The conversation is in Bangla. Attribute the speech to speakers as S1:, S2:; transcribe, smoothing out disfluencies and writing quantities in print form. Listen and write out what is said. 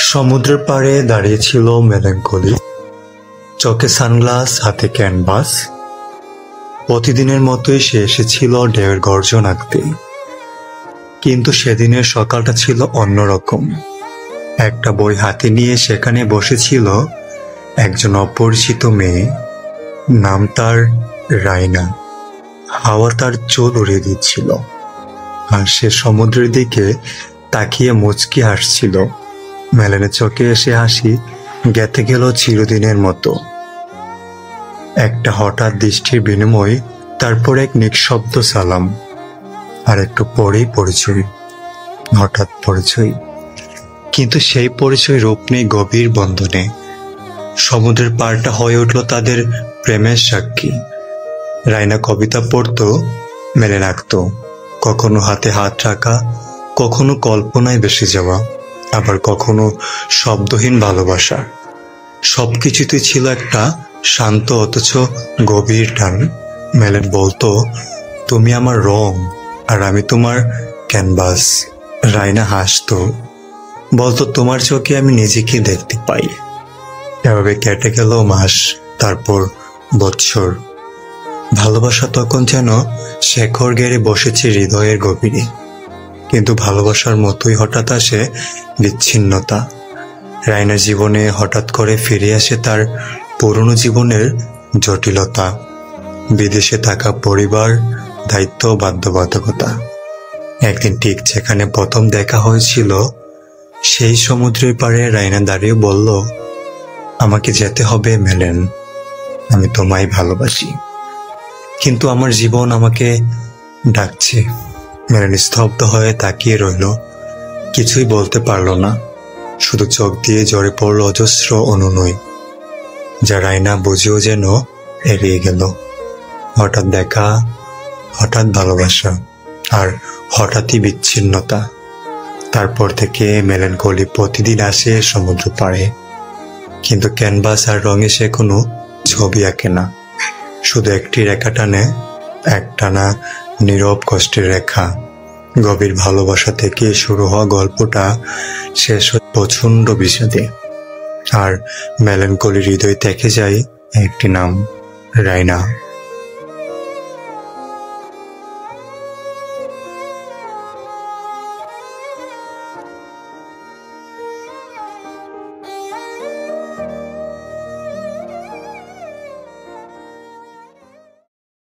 S1: সমুদ্রের পাড়ে দাঁড়িয়েছিল মেলানকলি, চোখে সানগ্লাস, হাতে ক্যানভাস। প্রতিদিনের মতোই সে এসেছিল ঢেউয়ের গর্জন আঁকতে। কিন্তু সেদিনের সকালটা ছিল অন্যরকম। একটা বই হাতে নিয়ে সেখানে বসেছিল একজন অপরিচিত মেয়ে। নাম তার রাইনা। হাওয়া তার চুল উড়িয়ে দিচ্ছিল, আর সে সমুদ্রের দিকে তাকিয়ে মুচকি হাসছিল। মেলানের চোখে এসে হাসি গেঁথে গেল চিরদিনের মতো। একটা হঠাৎ দৃষ্টির বিনিময়, তারপর এক নিঃশব্দ সালাম, আর একটু পরেই পরিচয়। হঠাৎ পরিচয়, কিন্তু সেই পরিচয় রূপ নেই গভীর বন্ধনে। সমুদ্রের পাড়টা হয়ে উঠল তাদের প্রেমের সাক্ষী। রাইনা কবিতা পড়তো, মেলেন আঁকতো, কখনো হাতে হাত রাখা, কখনো কল্পনায় ভেসে যাওয়া, আবার কখনো শব্দহীন ভালোবাসা। সবকিছুতে ছিল একটা শান্ত অথচ গভীর টান। মেলেন বলতো, তুমি আমার রং আর আমি তোমার ক্যানভাস। রাইনা হাসতো, বলতো, তোমার চোখে আমি নিজেকে দেখতে পাই। এভাবে কেটে গেল মাস, তারপর বৎসর। ভালোবাসা তখন যেন শেকড় গেড়ে বসেছে হৃদয়ের গভীরে। কিন্তু ভালোবাসার মতোই হঠাৎ আসে বিচ্ছিন্নতা। রাইনার জীবনে হঠাৎ করে ফিরে আসে তার পুরনো জীবনের জটিলতা, বিদেশে থাকা পরিবার, দায়িত্ব, বাধ্যবাধকতা। একদিন ঠিক যেখানে প্রথম দেখা হয়েছিল, সেই সমুদ্রের পাড়ে রাইনা দাঁড়িয়ে বলল, আমাকে যেতে হবে মেলেন, আমি তোমায় ভালোবাসি। কিন্তু আমার জীবন আমাকে ডাকছে। মেলেন স্তব্ধ হয়ে তাকিয়ে রইল, কিছুই বলতে পারল না। শুধু চোখ দিয়ে ঝরে পড়ল অজস্র অনুনয়, যা রাইনা বুঝেও যেন এড়িয়ে গেল। হঠাৎ দেখা, হঠাৎ ভালোবাসা, আর হঠাৎই বিচ্ছিন্নতা। তারপর থেকে মেলানকলি প্রতিদিন আসে সমুদ্র পাড়ে, কিন্তু ক্যানভাস আর রঙে সে কোনো ছবি আঁকে না। শুধু একটি রেখা টানে, একটানা নীরব কষ্টের রেখা। গভীর ভালোবাসা থেকে শুরু হওয়া গল্পটা শেষ হয় প্রচণ্ড বিষাদে। আর মেলানকলির হৃদয় থেকে যায় একটি নাম, রাইনা।